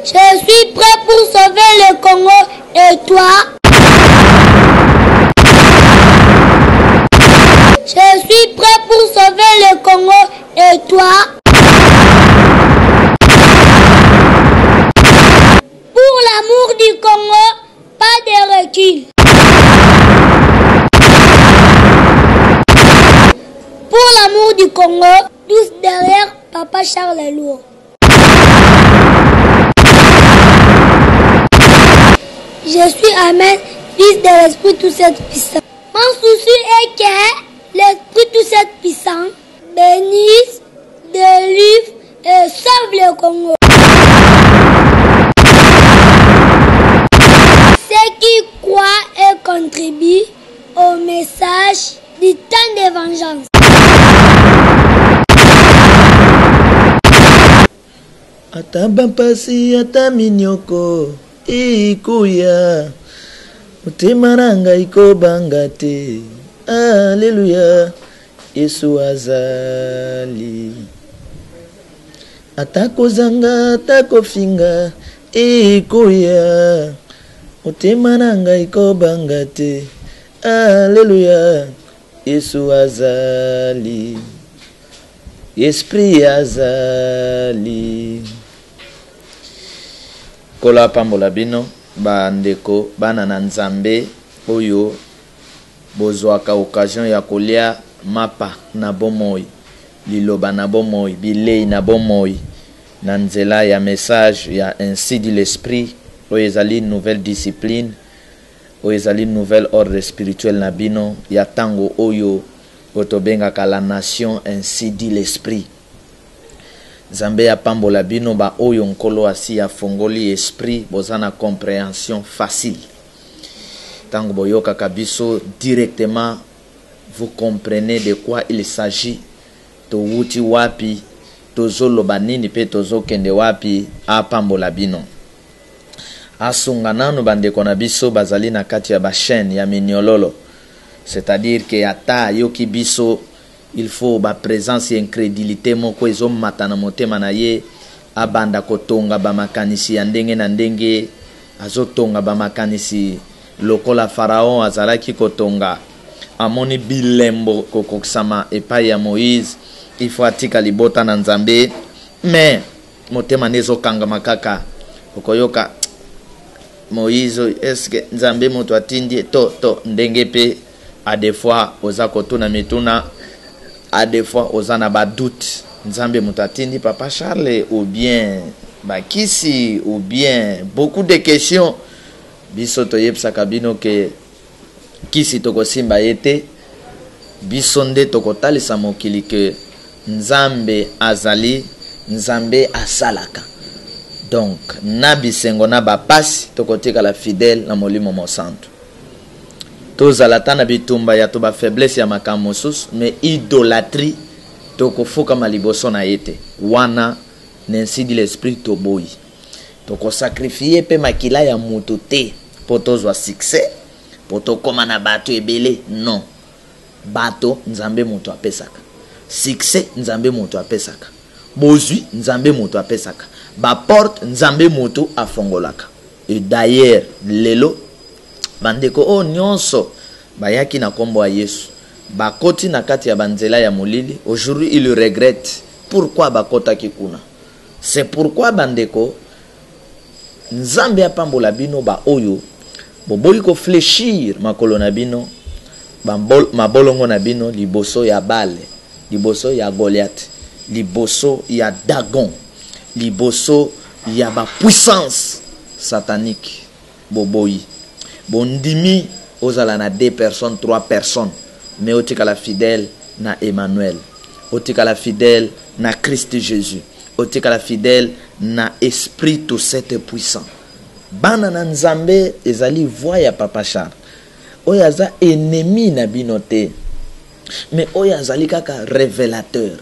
Je suis prêt pour sauver le Congo. Et toi? Je suis prêt pour sauver le Congo. Et toi? Pour l'amour du Congo, pas de recul. Pour l'amour du Congo, tous derrière Papa Charles Lourd. Je suis Amen, fils de l'Esprit tout cette puissant. Mon souci est que l'Esprit tout cette puissant bénisse, délivre et sauve le Congo. Ceux qui croient et contribuent au message du temps de vengeance. Ata bampasi ata minyoko ikuya utemaranga iko bangate. Alléluia, Yesu azali. Atako zanga atako finga ikuya utemaranga iko bangate. Alléluia, Yesu azali. Esprit azali. Kola pambola bino bandeko bana na Nzambe oyo bozwaka occasion ya kolia mapa na bomoi, liloba na bomoi, bilei na bomoi, na nzela ya message ya ainsi dit l'esprit oyo ezali nouvelle discipline, oyo ezali nouvelle ordre spirituel na bino ya tango oyo otobengaka la nation ainsi dit l'esprit. Nzambe ya pambola bino ba oyo nkolo asi ya fongoli esprit bozana compréhension facile. Tango boyoka kabiso directement vous comprenez de quoi il s'agit. To wuti wapi tozolo banini pe tozo kende wapi a pambola bino. Asunga nanu bandeko na biso bazali na kati ya ba chaîne ya minyololo. C'est-à-dire que ata yoki biso il faut ba présence et incrédulité moko ezo matana motema na ye abanda kotonga ba makanisi ya ndenge na ndenge azotonga ba makanisi lokola Pharaon azalaki kotonga amoni bilembo kokokisama epai ya Moïse. Il faut atika libota na Nzambe mais motema nezo kanga makaka okoyoka Moïse est-ce que Nzambe moto atindi to ndenge pe à des fois oza kotuna mituna, à des fois oza na ba doute Nzambe mutatindi Papa Charles ou bien bakisi ou bien beaucoup de questions biso toyebisa kabino ke kisi tokosimba yete biso nde tokotalisa mokili ke Nzambe azali, Nzambe asalaka. Donc na bisengo na ba pasi tokotika la fidèle na molimo mosantu. Tozalata na bitumba ya toba faiblesse ya makambo mosusu mais idolâtrie tokofuka maliboso na yete wana nensi di l'esprit toboyi toko sacrifier pe makila ya mutu te po tozwa succès po tokoma na bato ebele. Non, bato Nzambe mutu apesaka, succès Nzambe mutu apesaka, bozwi Nzambe mutu apesaka, ba porte Nzambe mutu afongolaka. Et d'ailleurs lelo bandeko o nyonso bayaki na kombo ya Yesu bakoti na kati ya banzela ya molili. Aujourd'hui il regrette pourquoi bakota kikuna. C'est pourquoi bandeko Nzambe apambola bino ba oyo boboyi ko fléchir makolo na bino mabolongo na bino liboso ya Bale, liboso ya Goliath, liboso ya Dagon, liboso ya ba puissance satanique boboyi. Bondimi ozala na 2 personnes, 3 personnes, mais otika la fidèle na Emmanuel, otika la fidèle na Christ Jésus, otika la fidèle na esprit tout cet puissant. Bana na Nzambe ezali voya Papa Charles oyo aza ennemi na bino te, mais oyo azali kaka révélateur.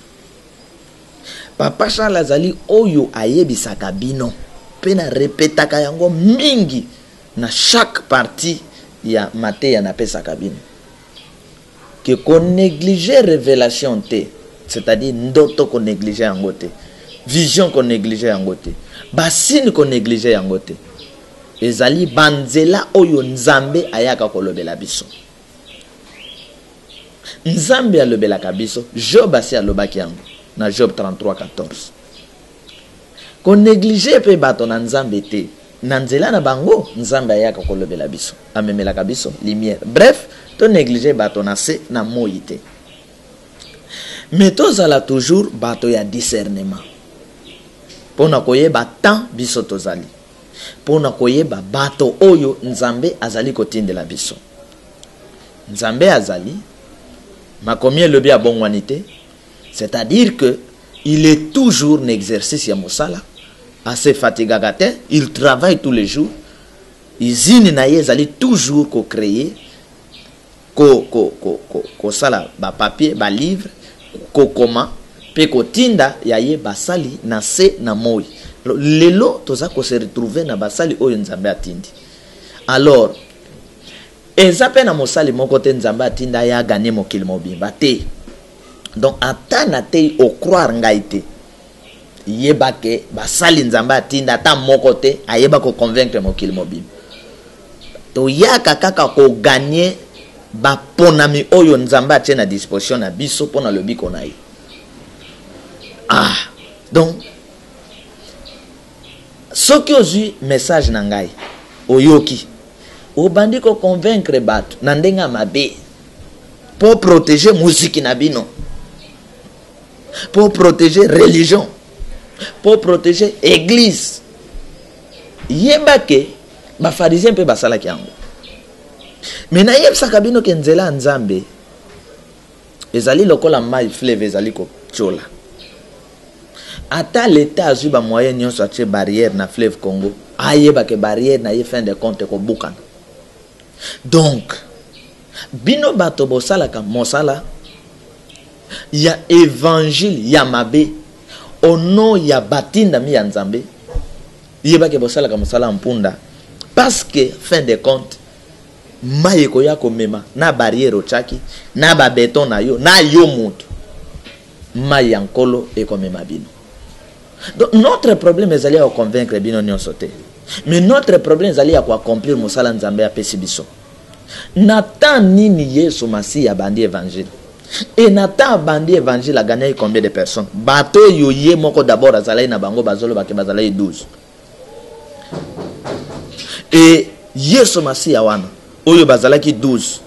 Papa Charles azali oyo ayebisaka bino pe na repetaka yango mingi na chaque partie ya mateya na pesa kabine que qu'on néglige révélation te, c'est-à-dire ndoto qu'on néglige yango te. vision qu'on néglige yango te, basine qu'on néglige yango te. Ezali banzela oyo nzambe ayaka kolobela biso. Nzambe alobelaka biso, Job asi alobaki yango na Job 33:14. Qu'on néglige pe bato na nzambe te, na nzela na bango nzambe ayaka kolobela biso, amemelaka biso lumière. Bref, to néglige bato na se na moi te. Mais tozala toujours bato ya discernement. Pona koyeba temps biso tozali. Pona koyeba bato oyo nzambe azali kotindela biso. Nzambe azali makomie lobi abongwanite, c'est-à-dire que il est toujours en exercice ya mosala, assez fatigagate, il travaille tous les jours. Izini na ye azali toujours ko créer ko sala ba papier, ba livre, ko koma pe ko tinda ya ye basali na se na moi. Lelo toza ko se retrouver na basali oyo nzambe atindi. Alors ezape na mosali moko te nzambe atinda ya gagner mokili mobimba te. Donc ata na te o croire ngai te, yeba ke basali nzambe atinda ata moko te ayeba ko convaincre mokili mobimba. To yaka kaka ko gagner ba ponami oyo nzambe atie na disposition na biso pona lobi kona ye. Donc soki ozwi message na ngai oyoki obandi ko convaincre bato na ndenga mabe pour protéger musique na bino, pour protéger religion, pour protéger église. Yeba ke ba pharisien pe basala kiango. Mais na yebsaka bino ke nzela nzambe ezali lokola mai fleuve ezali ko chola. Ata l'état azui ba moyen nyonso atie barrière na fleuve Congo, ayeba ke barrière na ye fin de compte ko bukana. Donc bino bato bosalaka mosala ya évangile ya mabe ono ya batinda mi ya nzambe, yeba ke bosalaka mosala mpunda parce que fin de compte maye ko ya komema na barrière ochaki na ba beton na yo mutu maye yankolo e komema bino. Donc notre problème ezali à convaincre bino nyonso te, mais notre problème ezali à accomplir mosala nzambe apesi biso. Nathan nini Yesu Masi ya bandi évangile, et Nathan bandi évangile a gagné combien de personnes? Bato yoye moko d'abord azalai na bango bazolo bake bazalai 12. Et Yesu Masi ya wana oyo bazalaki 12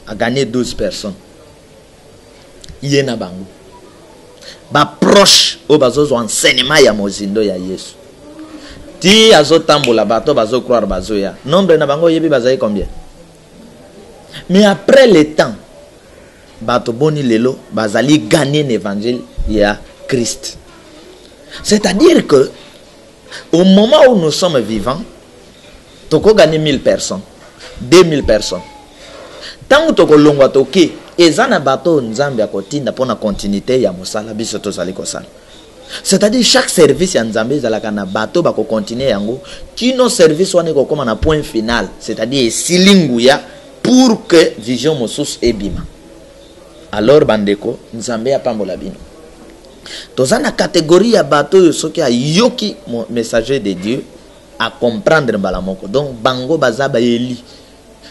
a gagné 12 personnes. Yé na bango ba proche o bazozo enseignement ya mozindo ya Yesu. Ti azo tambola bato bazo croire bazo ya. Nombre na bango yebi bazali combien? Mais après le temps bato boni lelo bazali gagner l'évangile ya Christ. C'est-à-dire que au moment où nous sommes vivants, toko gagner 1000 personnes, 2000 personnes. Tant toko longwa toke ezana bato nzambe akotinda pona continuité ya mosala biso tozali kosala. C'est-à-dire chaque service ya nzambe ezalaka na bato bako continuer yango kino service wane ko koma na point final, c'est-à-dire silingu ya pour que vision mosusu ebima. Alors bandeko nzambe apambola bino. Tozana catégorie ya bato yo soki ayoki messager de Dieu à comprendre balamoko. Donc bango bazaba eli.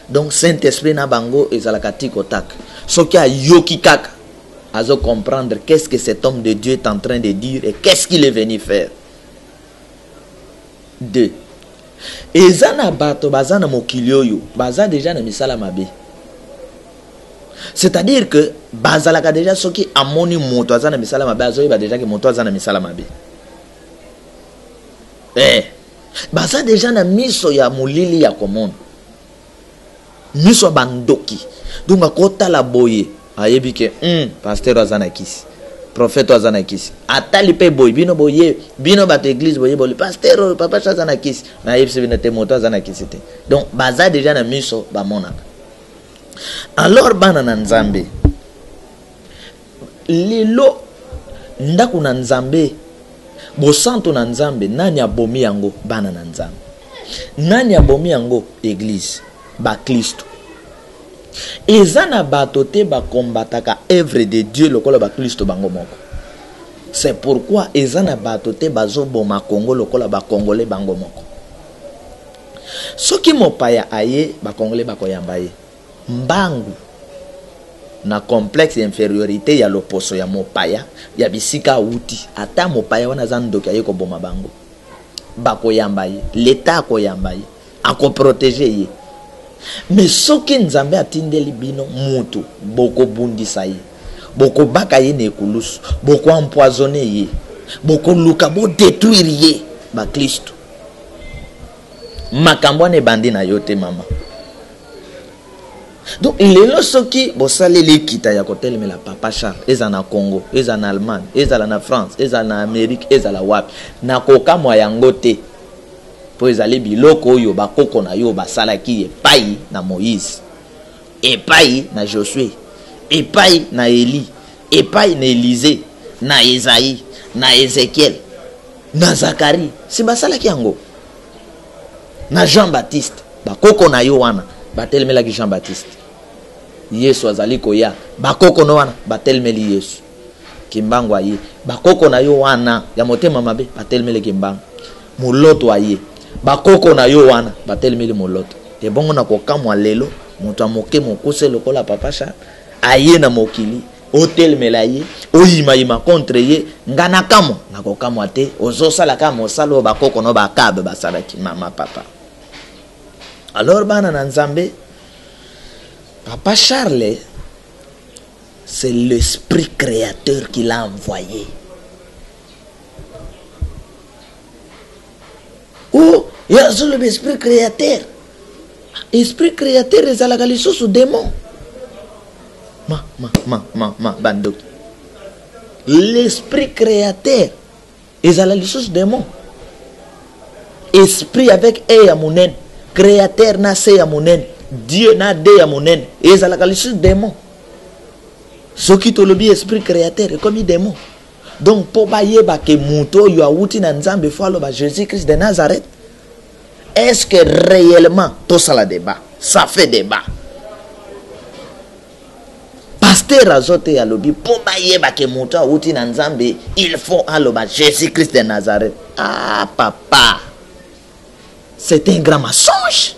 Donc Saint-Esprit na bango ezalaka tiko tak. Soki ayoki kaka azo comprendre qu'est-ce que cet homme de Dieu est en train de dire et qu'est-ce qu'il est venu faire. 2. Ezana bato bazana mokilio yo baza déjà na misala mabe. C'est-à-dire que bazalaka déjà soki amoni moto azana misala mabe azo yeba déjà que moto azana misala mabe. Baza déjà na miso ya mulili ya komona. Miso bandoki. Donc akota la boye ayebi ke pasteur azana kisi, prophète azana kisi, atali pe boy bino boye bino bato église boye boye pasteur papa azana kisi na yebse bino te moto azana kisi te. Donc baza déjà na miso ba monaka. Alors bana na nzambe lelo ndaku na nzambe bosanto na nzambe nani abomi yango bana na nzambe, nani abomi yango église ba Kristo. Ezana bato te ba kombataka œuvre de Dieu lokola ba Kristo bango moko. C'est pourquoi ezana batote bazo boma Congo lokola ba Congolais bango moko. Soki mopaya aye ba Congolais bakoyamba ye. Mbangu na complexe infériorité ya loposo ya mopaya ya bisika uti ata mopaya wana zandoki aye ko boma bango. Bakoyamba ye, l'État koyamba ye, ako protéger ye. Mais soki nzambe atindeli bino mutu boko bundisa ye. Boko baka ye nekulusu, boko empoisonné ye, boko luka bo détruire ye ba Kristo. Makambo ne bandi na yote mama. Donc lelo soki bo saleli kita ya kotel me la papa Charles, eza na Congo, eza na Allemagne, eza na France, eza na Amérique, eza la wapi. Na koka mwa yango te. Po ezali biloko oyo bakoko na yo basalaki epai na Moïse, epai na Josué, epai na Eli, epai na Élisée, na Esaïe, na Ézéchiel, na Zacharie. Si basalaki yango na Jean-Baptiste, bakoko na yo wana batelemelaki Jean-Baptiste. Yesu azali koya, bakoko no wana batelemeli Yesu. Kimbangu aye, bakoko na yo wana ya motema mabe batelemeli kimbangu. Muloto aye, bakoko na yo wana batelemeli muloto. E bongo na kokamwa lelo mutu amoke mokuse lokola papa Charles aye na mokili otelemela ye oyima contre ye ngana kamo na kokamwa te ozosala kama osalo bakoko no bakabe basalaki mama papa. Alors bana na Nzambe, papa Charles, c'est l'esprit créateur qui l'a envoyé. Oh, il y a l'esprit créateur. Esprit créateur est à la galisson sous démon. Bandok. L'esprit créateur est à la galisson sous démon. Esprit avec E à mon créateur na se ya monen, Dieu na de ya monen, et ça la qualité démon. Ce qui te le esprit créateur est comme démon. Donc pour bailler ba ke muto yo awuti na Nzambe falo ba Jésus-Christ de Nazareth. Est-ce que réellement tout ça la débat, ça fait débat. Pasteur azote ya lobi pour bailler ba ke muto awuti na Nzambe, il faut allo ba Jésus-Christ de Nazareth. Ah papa. C'est un grand mensonge.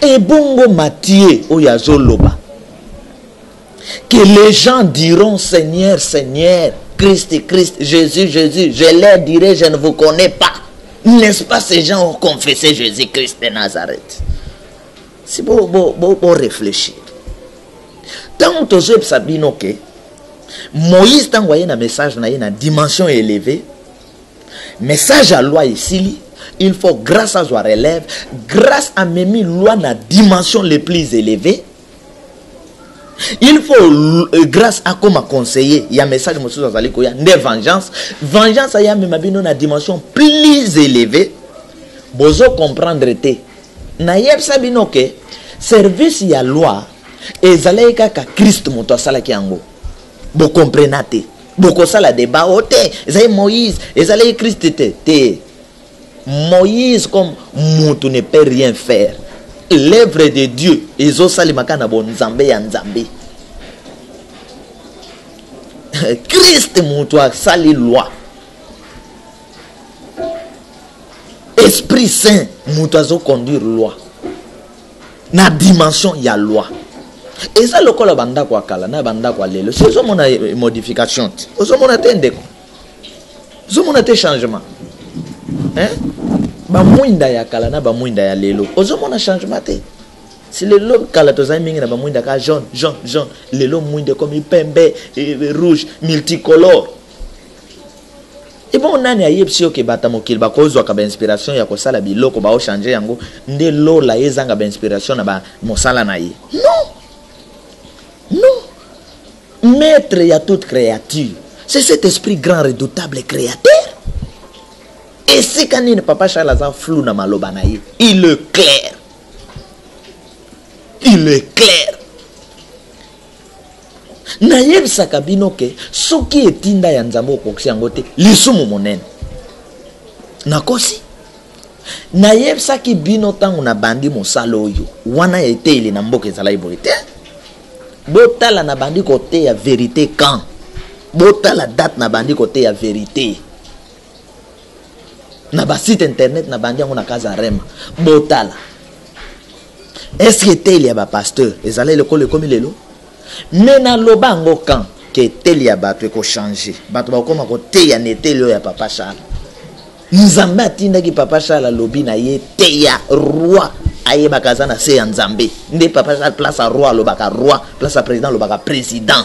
Et bongo Matthieu oyazoloba que les gens diront Seigneur, Seigneur, Christ, Christ, Jésus, Jésus. Je leur dirai, je ne vous connais pas. N'est-ce pas ces gens ont confessé Jésus-Christ de Nazareth? C'est bon réfléchir. Tant que je sabino que Moïse t'a envoyé un message dans une dimension élevée, message à loi ici. Il faut, grâce à soi relève, grâce à Memi loi na dimension les plus élevées. Il faut, grâce à comme conseiller, il y a un message de vengeance. Vengeance, il y a même na dimension plus élevée. Bozo comprendre te. Naïeb sabino que service y a loi et zalaika ka Christ moto sala ki ango. Bo comprenate. Bo ko sala débat ote. Zay Moïse, ezalay Christ te. Moïse comme Moutou ne peut rien faire. L'œuvre de Dieu, ils ont sali makana bon Nzambe ya Nzambe. Christ Moutou a sali loi. Esprit Saint Moutou a conduire loi. Na dimension ya loi. Et ça le kola banda kwa kala na banda kwa lelo. C'est ça mon modification. Ozo mon atende ko. Ozo mon ate changement. Hein? Ba muinda ya kala na ba muinda ya lelo. Ozo mona changement te. Si lelo kala to za mingi na ba muinda ka jaune, lelo muinda comme pembe, rouge, multicolore. Et bon nani ayebsi yo ke bata mokili ba kozwa ka ba inspiration ya ko sala biloko ba o changer yango nde lo la yezanga ba inspiration na ba mosala na ye. Non. Maître ya toute créature. C'est cet esprit grand redoutable créateur. Et c'est quand il papa Charles a flou na maloba na ye, il est clair. Il est clair. Nayeb sakabino ke soki etinda ya Nzambe okoksi yango te lisumu monene. Nakosi. Nayeb saki bino tangu na bandi mosalo oyo wana ete ile na mboka ezala ibo ete. Botala na bandi kote ya vérité quand bota la date na bandi côté ya vérité na ba site internet na bandi na casa rema bota la est-ce que tel ya ba pasteur ezala le kole comme lelo mais na lobango quand que tel ya bato ko changer bato ba koma ko te ya netelio ya papa Charles nzambe atinda ki papa Charles lobi na ye te ya roi aye bakazana se ya nzambe nde papa Charles place à roi lobaka roi place à président lobaka président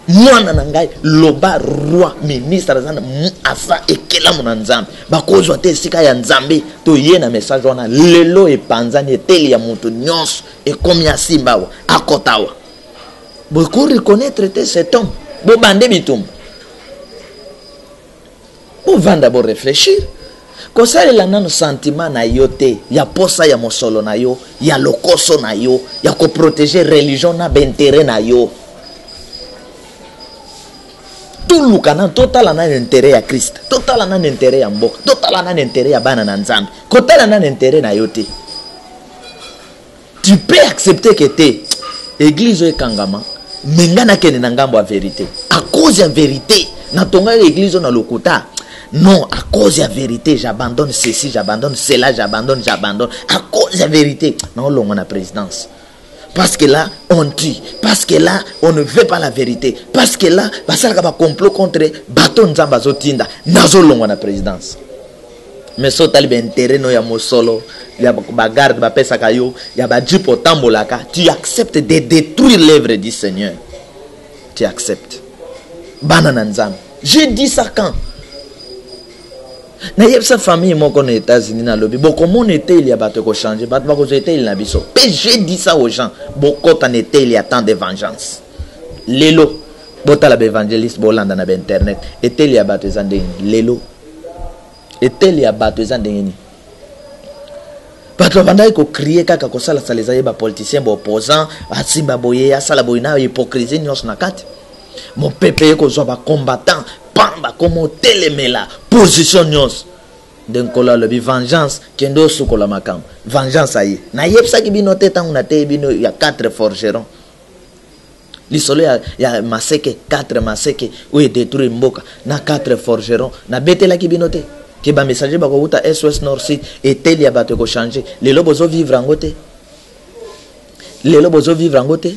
mwana na ngai loba roi ministre azana asa ekela mona nzambe bakozwa te sika ya nzambe to ye na message wana lelo epanzani eteli ya mutu nyonso ekomi asimbawa akotawa boko reconnaître te cet homme bo bande bitum bo vanda bo réfléchir kosalela nano sentiment na yo te ya posa ya mosolo na yo ya lokoso na yo ya ko protéger religion na b'intérêt na yo tout le canon total en intérêt à Christ, total en intérêt à Mbok, total en intérêt à Bana Nanzam, total en intérêt à Yote. Tu peux accepter que t'es église et kangama, mais ngana kene nangambo à vérité. À cause de la vérité, na tonga l'église na lokuta. Non, à cause de la vérité, j'abandonne ceci, j'abandonne cela, j'abandonne. À cause de la vérité, non, l'on a la présidence. Parce que là, on tue. Parce que là, on ne veut pas la vérité. Parce que là, ça va complot contre Baton Zambazo Tinda. Nazo longa na présidence. Mais so tali intérêt no ya mosolo, ya bagarde ba pesa kayo, ya ba jipo tambolaka, tu acceptes de détruire l'œuvre du Seigneur. Tu acceptes. Banana nzam. Je dis ça quand na yebsa famille moko na États-Unis na lobby boko mon été il y a bato ko changer bato ba ko jeter il na biso pe je dis ça aux gens boko tan été il y a tant de vengeance lelo bota la évangéliste bolanda na internet été il y a bato zandeni lelo été il y a bato zandeni bato banda ko crier kaka ko sala saleza yeba politicien bo opposant asimba boye ya sala boyina hypocrisie nyos na kati mon peuple ko zo ba combattant pamba comme telemela position nyos den kola le vengeance kendo sukola makam vengeance ayi na yepsa ki bino teta una te bino ya 4 forgerons lisolo ya maseke 4 maseke ou détruire mboka na 4 forgerons na betela ki bino te ke ba messager ba ko uta SOS Nord Sud et tel ya bato ko changer les lobos vivre en côté les lobos vivre en côté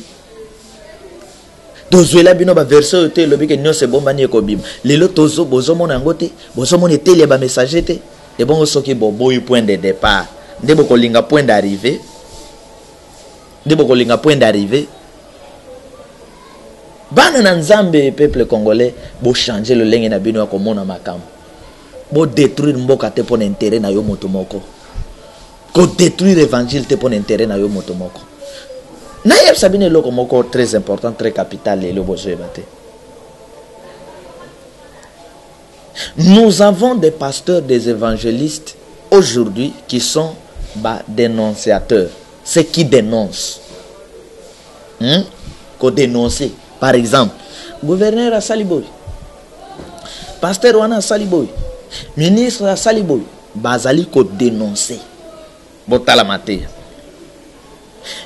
tozuela bino ba verset te lobi ke nyose bomba ni ekobim lelo tozo bozo mona ngote bozo mona tele ba messager te et bon soki boboyi point de départ ndebo ko linga point d'arrivée ndebo ko linga point d'arrivée bana na nzambe peuple congolais bo changer le lenge na bino ko mona makam bo détruire mboka te pour intérêt na yo moto moko ko détruire évangile te pour intérêt na yo moto moko. Naïb Sabine loko moko très important, très capital et le besoin. Nous avons des pasteurs, des évangélistes aujourd'hui qui sont dénonciateurs. Ceux qui dénoncent. Qu'on dénonce. Par exemple, gouverneur à Saliboy, pasteur Wana Saliboy, ministre à Saliboy, Bazali ko dénoncer. Botala maté.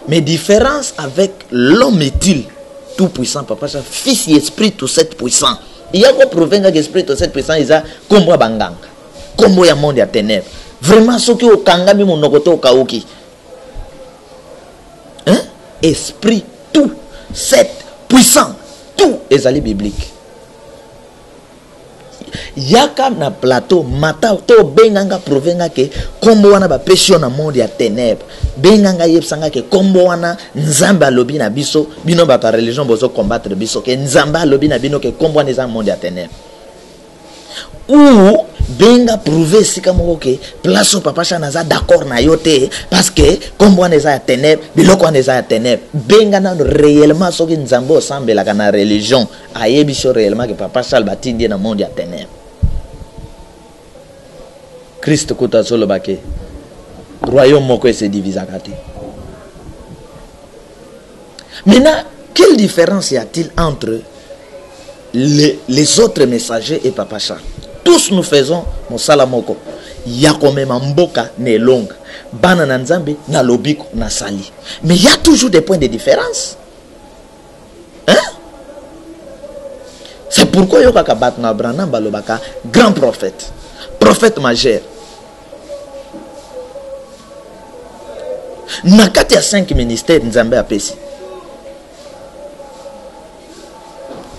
Mais différence avec l'homme est-il tout puissant, papa, fils et esprit tout sept puissant. Il y a un province qui esprit tout sept puissant, il y a comme banganga, comme il y a monde à ténèbres. Vraiment, ce qui est au kangami mon nogoto au kaoki. Hein? Esprit tout sept puissant, tout est allé biblique. Yaka na plateau mata to benganga provenga ke kombo wana ba pression na monde ya ténèbres benganga yebsanga ke kombo wana nzamba lobi na biso bino ba ta religion bozo combattre biso ke nzamba lobi na bino ke kombo wana za monde ya ténèbres ou benga prouver sika moko ke place papa chana za d'accord na yote parce que kombo wana za ténèbres biloko wana za ténèbres benga na réellement soki nzambo sambela kana religion ayebiso réellement que papa chal batindi na monde ya ténèbres. Christ kota solo bake royaume moko se divise à côté. Maintenant, quelle différence y a-t-il entre les autres messagers et papa Charles? Tous nous faisons mon salamoko. Ya comme mboka ne longue. Bana na nzambe na lobiko na sali. Mais il y a toujours des points de différence. Hein? pourquoi yo kaka bat na Branham balobaka grand prophète, prophète majeur. Nakati ya 5 ministères Nzambe apesi.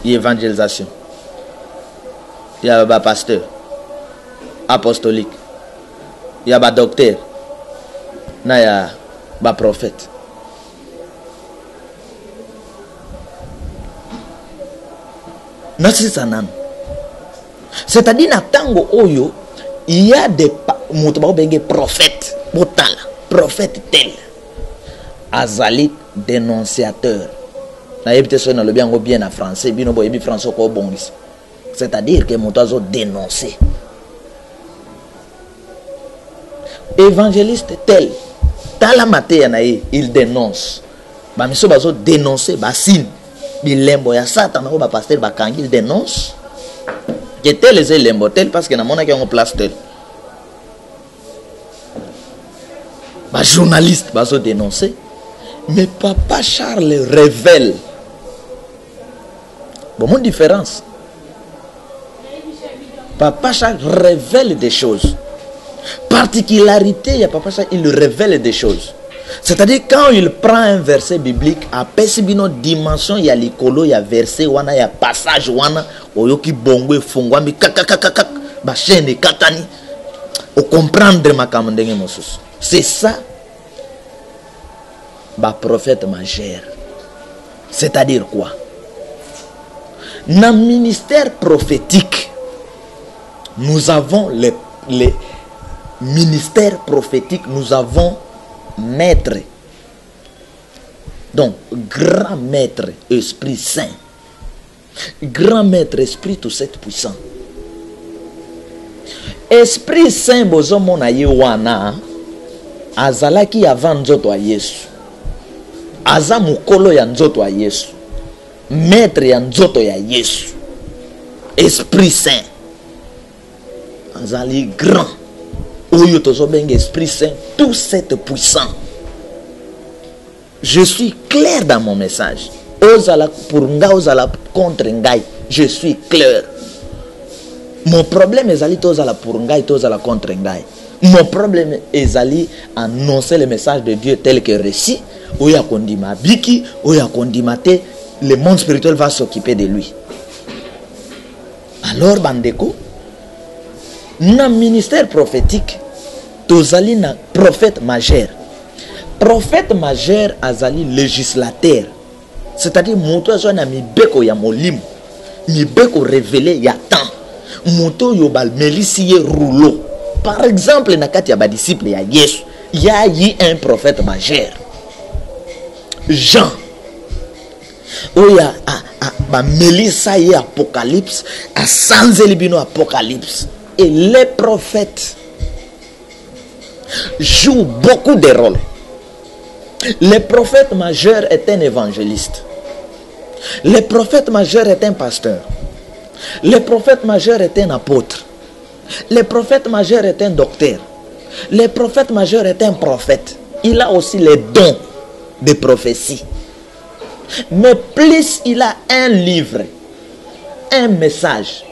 Évangélisation. Il y a un pasteur apostolique. Il y a un docteur. Il y a un prophète. C'est-à-dire na tango oyo il y a des prophètes. Prophète tel. Azali dénonciateur. Bien en français, c'est-à-dire que mon oiseau dénoncé. Évangéliste tel, il dénonce. Dénoncer, il dénonce. Parce que dans place tel. Journaliste, dénoncer. Mais Papa Charles révèle. Bon, mon différence. Papa Charles révèle des choses. Particularité, il y a Papa Charles, il révèle des choses. C'est-à-dire, quand il prend un verset biblique, à Pesibino dimension, il y a l'écolo, il y a verset, il y a passage, oyoki bongo, fongwami, kakakakakak, bachene, katani. Au comprendre ma kamandenge mosus. C'est ça. Prophète majeur. C'est-à-dire quoi? Dans le ministère prophétique, nous avons les ministères prophétiques, nous avons maître. Donc, grand maître, Esprit Saint. Grand maître, Esprit tout cette puissant. Esprit Saint, bozomo na yewana, azalaki avant nzoto a Yesu. Aza mukolo ya nzoto ya Yesu. Maître ya nzoto ya Yesu. Esprit Saint. Azali grand. Oyo tozo benga Esprit Saint. Tout cette puissant. Je suis clair dans mon message. Ozala pour nga, ozala contre ngai. Je suis clair. Mon problème est ali tozala pour ngai, tozala contre ngai. Mon problème est ali annoncer le message de Dieu tel que récit. Oya kondima biki, oya kondimate, le monde spirituel va s'occuper de lui. Alors bandeko, na ministère prophétique, tozali na prophète majeur. Prophète majeur azali législateur. C'est-à-dire moto azo na mibeko ya molimo, mibeko révélé ya temps. Moto yo bal melisiye rouleau. Par exemple, na kati ya ba disciple ya Yesu, y a un prophète majeur. Jean. Oya ba melisa ye apocalypse, a sanzeli bino apocalypse. Et les prophètes jouent beaucoup de rôles. Le prophète majeur est un évangéliste. Le prophète majeur est un pasteur. Le prophète majeur est un apôtre. Le prophète majeur est un docteur. Le prophète majeur est un prophète. Il a aussi les dons de prophétie. Mais plus il a un livre, un message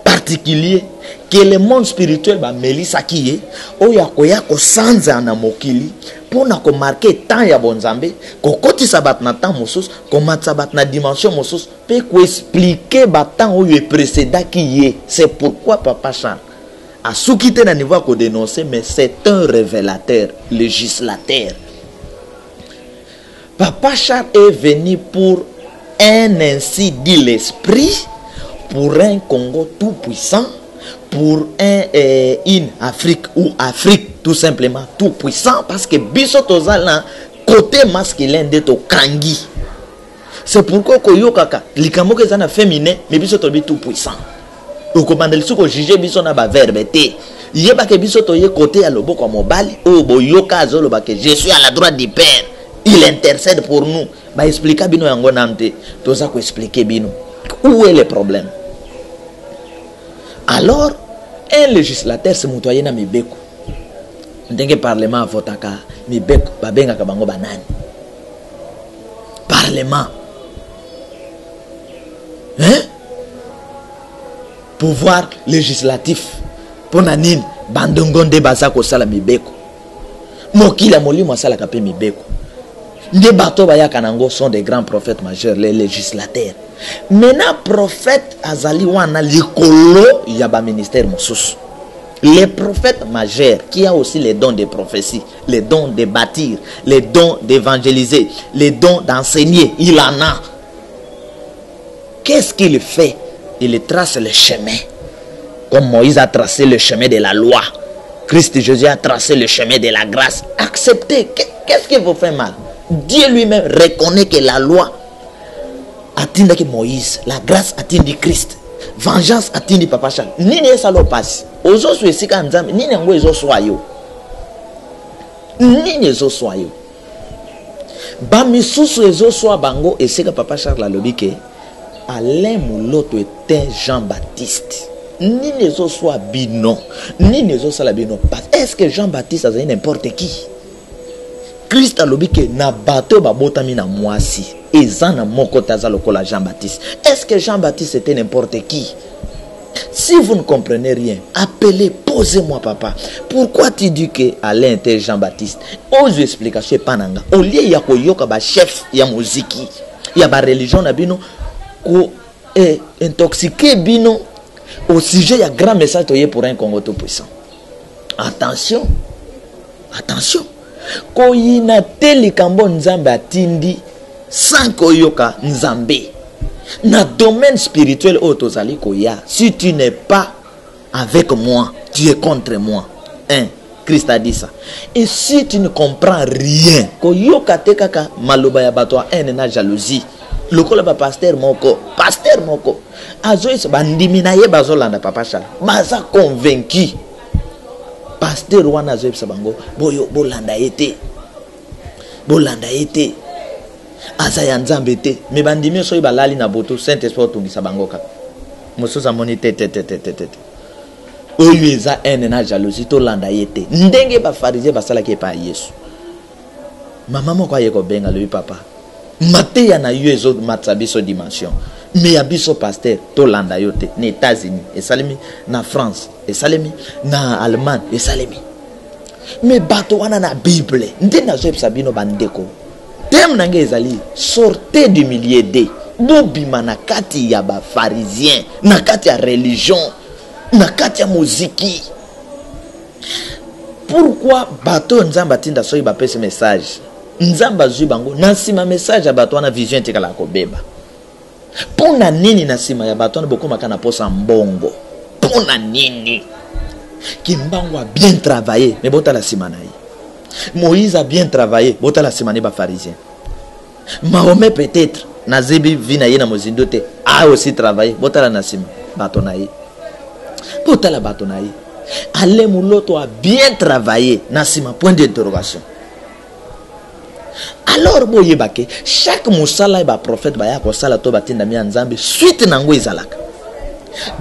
particulier que le monde spirituel va melisa kiye oya koya ko sanza na mokili pour na ko marquer temps ya bonzambe ko koti sabat na temps mosus ko matsabat na dimension mosus pe ko expliquer ba temps oyo précédent kiye. C'est pourquoi Papa Charles a soukité na niveau ko dénoncer, mais c'est un révélateur, législateur. Papa Charles est venu pour un ainsi dit l'esprit, pour un Congo tout puissant, pour une Afrique ou Afrique tout simplement tout puissant, parce que biso tozala côté masculin de to kangi. C'est pourquoi koyo kaka likambo ke zana féminin mais biso to bi tout puissant. O komandeli suko juger biso na ba verbe te. Yeba ke biso to ye côté ya loboko mobali o boyoka azolo ba ke je suis à la droite du Père. Il intercède pour nous. Bah expliquer bino yango nante. Toza ko expliquer bino. Où est le problème? Alors, un législateur se mutoye na mibeko. Ndenge parlement votaka mibeko babenga ka bango banani. Parlement. Hein? pouvoir législatif pour nanine bandongonde bazako sala mibeko mokila molimo sala kapé mibeko nde bato bayaka nango sont des grands prophètes majeurs les législateurs maintenant prophète azali wana likolo ya ba ministère mosusu. Les prophètes majeurs qui a aussi les dons de prophétie, les dons de bâtir, les dons d'évangéliser, les dons d'enseigner, il en a. Qu'est-ce qu'il fait? Il trace le chemin. Comme Moïse a tracé le chemin de la loi. Christ Jésus a tracé le chemin de la grâce. Acceptez. Qu'est-ce qui vous fait mal? Dieu lui-même reconnaît que la loi atteint que Moïse, la grâce atteint Christ. Vengeance atteint Papa Charles. Nini salo passe. Ozo suesika nzambe. Nini ngo ezo soyo. Nini ezo soyo. Ba misusu ezo soa bango esika Papa Charles la lobike. Alain Mouloto était Jean-Baptiste. Nini ezo soa bino. Nini ezo sala bino. Est-ce que Jean-Baptiste a n'importe qui? Christ a lobike na bato babotami na mwasi. Ezana moko taza lokola Jean-Baptiste. Est-ce que Jean-Baptiste était n'importe qui? Si vous ne comprenez rien, appelez, posez-moi papa. Pourquoi tu dis que Alain était Jean-Baptiste? Ose explication pananga. Au lieu ya koyoka ba chef ya muziki, ya ba religion na bino ko intoxiqué bino au sujet ya grand message toye pour un Congo tout puissant. Attention. Attention. Koyina teli kambo nzambe atindi sans koyoka nzambe. Na domaine spirituel otozali koya. Si tu n'es pas avec moi, tu es contre moi. Christ a dit ça. Et si tu ne comprends rien, koyoka te kaka maloba ya bato na jalousie. Lokola ba pasteur moko, azois bandimi na ye bazolanda Papa Charles. Baza convaincu. Pasteur wana azois sabango boyo bolanda ete. Bolanda ete. Azaya nzambe te. Me bandimi so balali na boto Saint-Esprit tungisa bango kaka. Mosoza moni te. Oyo eza na jalousie to landa yete. Ndenge ba pharisien basala ke pa Yesu. Mama moko ayeko benga lui papa. Mate ya na yo ezo matsabiso dimension. Mais abiso pasteur to landa yote na États-Unis, esalemi na France, esalemi na Allemagne, esalemi. Mais bato wana na Bible, nde na zo sabino bandeko. Tem nange ezali sortez du milieu de bobima na kati ya ba pharisien, na kati ya religion, na kati ya muziki. Pourquoi bato nzamba tinda soyi ba pese message? Nzamba zui bango nasima message ya bato wana vision tekala ko beba. Pona nini nasima ya bato wana boko makana posa mbongo. Pona nini? Kimbango a bien travaillé, mais bota la sima na ye. Moïse a bien travaillé, bota la sima ne ba pharisien. Mahomet peut-être nazebi vina ye na mozindote a aussi travaillé, bota la nasima bato na ye. Bota la bato na ye. Alain Mouloto a bien travaillé, nasima point d'interrogation. Alors boye bake chaque musala ba prophète ba ya ko sala to batinda mi nzambe suite nango ezalaka.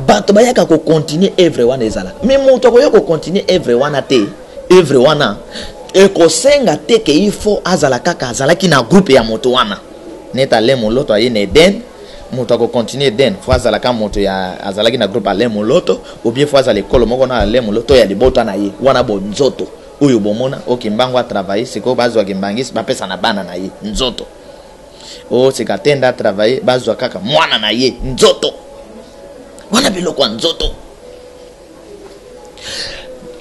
Bato ba ya ka ko continuer œuvre wana ezalaka. Mais moto ko ya ko continuer œuvre wana te, œuvre wana e ko senga te ke il faut azalaka ka azalaki na groupe ya moto wana. Neta le Mouloto aye ne den, moto ko continuer den, faut azalaka moto ya azalaki na groupe ale Mouloto ou bien faut azale kolo moko na ale Mouloto ya libota na ye wana bo nzoto. Oyo bomona okimbango a travailler siko bazwa kimbangisi bapesa na bana na ye nzoto. O sikatenda travailler bazwa kaka mwana na ye nzoto. Wana biloko nzoto.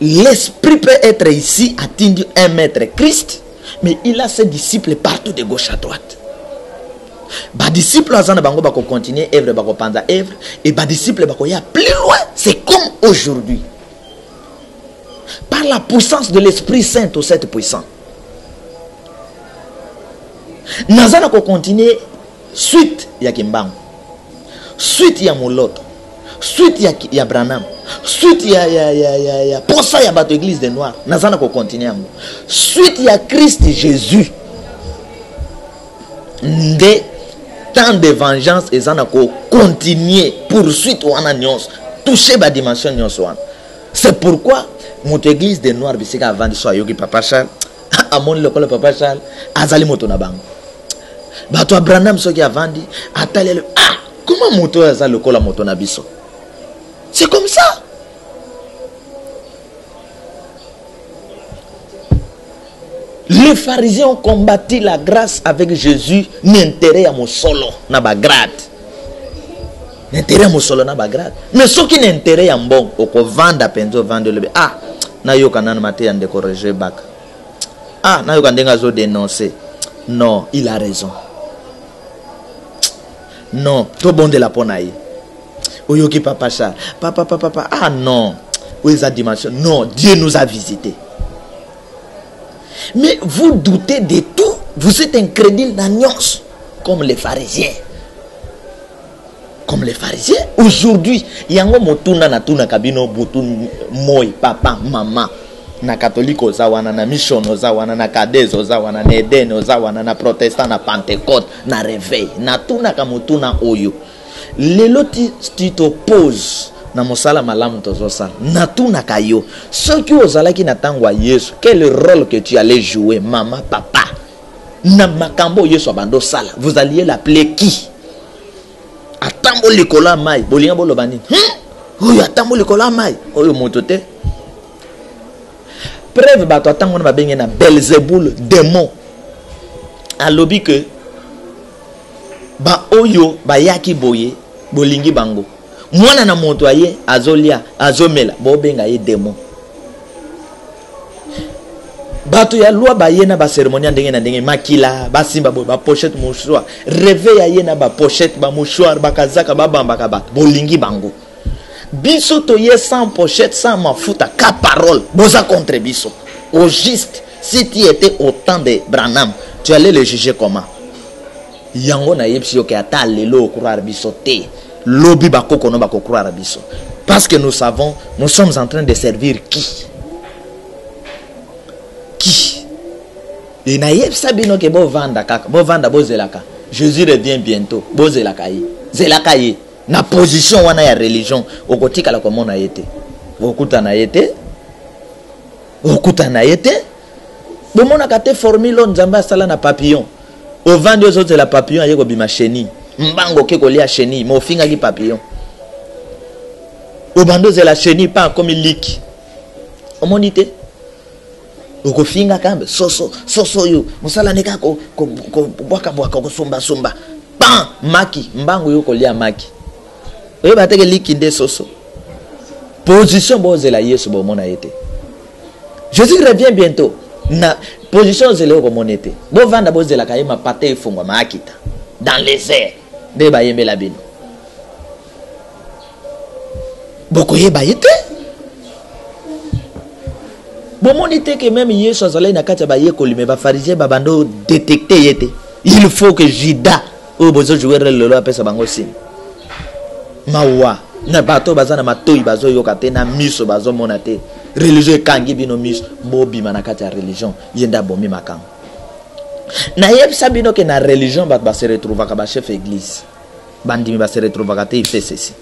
L'esprit peut être ici atteint un maître Christ, mais il a ses disciples partout de gauche à droite. Ba disciples azana bango bako continuer œuvre bako panza œuvre et ba disciples bako ya plus loin, c'est comme aujourd'hui. Par la puissance de l'Esprit Saint au cette puissant. Nazana ko continuer suite ya Kimbango, suite ya Mouloto, suite ya Branham, suite ya posa ya bato église de Noir. Nazana ko continuer yango. Suite ya Christ Jésus. Nde temps de vengeance ezana ko continuer poursuite wana nyos, toucher ba dimension nyos wana. C'est pourquoi notre église de Noir bisika avant de soyoki Papa Charles amon lokolo Papa Charles azali moto na bango bato Abraham soki avandi atalele comment moto azali lokolo moto na biso. C'est comme ça. Les pharisiens ont combattu la grâce avec Jésus. N'intérêt à mon solo, n'a pas grade. N'intérêt à mon solo, n'a pas grade. Mais ceux qui n'intérêt à bon, au vendre à peine, vendre le ah, n'a eu qu'un an matin de corriger bac. Ah, n'a eu qu'un dégazo dénoncer. Non, il a raison. Non, tout bon de la ponaille. Oyoki papa ça. Papa. Ah non. Où est sa dimension? Non, Dieu nous a visités. Mais vous doutez de tout. Vous êtes incrédule d'agnos. Comme les pharisiens. Comme les pharisiens. Aujourd'hui, yango motuna na tuna kabino butu moi papa mama. Na catholique ozawana na mission ozawana na kadez ozawana na eden ozawana na protestant na pentecôte na réveil na tuna kamutuna oyo. Lelo tu t'opposes na mosala malamu tozosala na tuna kayo. Ceux qui ozalaki na tangwa Yesu, quel rôle que tu allais jouer maman papa na makambo Yesu abando sala, vous alliez l'appeler qui? Atambo likola mai bolinga bolobani oyo atambo likola mai oyo motote. Preuve bato atango na bengena Belzebul démon alobi que ba oyo ba yaki boye bolingi bango mwana na moto aye azolia azomela bo benga ye démon. Bato ya loi ba yena ba cérémonie ndenge na ndenge makila ba simba bo ba pochette mouchoir réveil ya yena ba pochette ba mouchoir ba kazaka ba bamba ka bato bolingi bango. Biso toye sans pochette, sans mafuta, ka parole, boza contre biso. Au juste, si tu étais au temps de Branham, tu allais le juger comment? Yango na yepsi yoke ata lelo croire biso te. Lobi bako kono bako croire biso. Parce que nous savons, nous sommes en train de servir qui? Qui? Et na yepsa bino ke bo vanda kaka, bo vanda bo zelaka. Jésus revient bientôt, bo zelaka yi. Zelaka yi. Na position wana ya religion okotika la komona yete okuta na yete bomona kate formule nzamba sala na papillon o vandi ozo la papillon ayeko bima chenille mbango ke kolia chenille mo finga ki papillon o bando ze la chenille pas comme lick omonite oko finga kambe soso yo musala neka ko bwaka ko somba pan maki mbango yo kolia maki. Oui, bah t'es liquide soso. Position bozela Yesu bo mona été. Jésus revient bientôt. Na position zela ko monete. Bo vanda bozela kayema pate ifungwa maakita. Dans les airs. De ba yembe la bino. Boko yeba yete. Bo monite que même Yesu azala na kati ba yekoli me ba pharisien ba bando détecter yete. Il faut que Judas o bozo jouer le lolo apesa bango sim. Mawa na bato bazana matoi bazo yokate na miso bazo monate religieux kangi bino miso bobi manakati ya religion yenda bomi makam na yebisa bino ke na religion ba se retrouver ka ba chef église bandimi ba se retrouver ka te fait ceci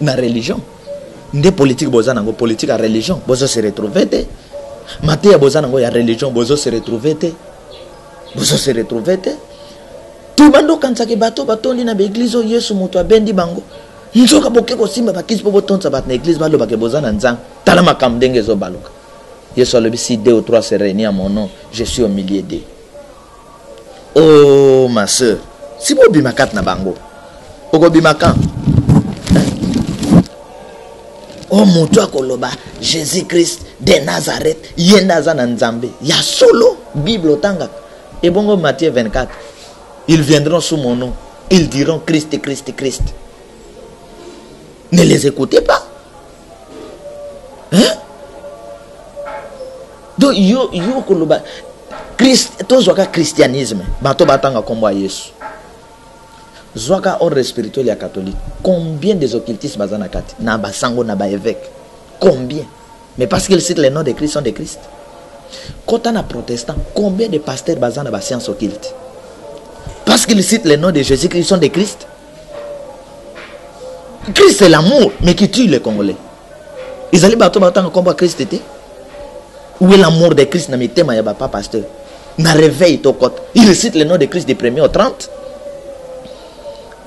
na religion nde politique bozana ngo politique à religion bozo se retrouver te mate ya bozana ngo ya religion bozo se retrouver te tout bando kanza ke bato batondi na église Yesu moto abendi bango nzoka boke ko simba bakisi po botonza bat na église balo bake bozana nzang tala makam ndenge zo baluka Yesu alobi si 2 ou 3 se réunissent à mon nom je suis au milieu d'eux. Oh ma sœur si bo bimakat na bango oko bimakan oh moto akoloba Jésus Christ de Nazareth yenda za na nzambe ya solo Bible otanga et bongo Matthieu 24 ils viendront sous mon nom ils diront Christ. Ne les écoutez pas. Hein? Donc, yo koloba Christ, to zoka christianisme, bato batanga komba Yesu. Zoka ordre spirituel ya catholique. Combien des occultistes bazana kati? Na basango na ba évêque. Combien? Mais parce qu'ils citent les noms de Christ sont de Christ. Quand on a protestant, combien de pasteurs bazana ba science occulte? Parce qu'ils citent les noms de Jésus-Christ sont de Christ. Christ c'est l'amour, mais qui tue les Congolais. Ils allaient battre combat Christ était. Où est l'amour de Christ na mitema ya papa pasteur? Na réveil to côté. Il cite le nom de Christ du 1er au 30.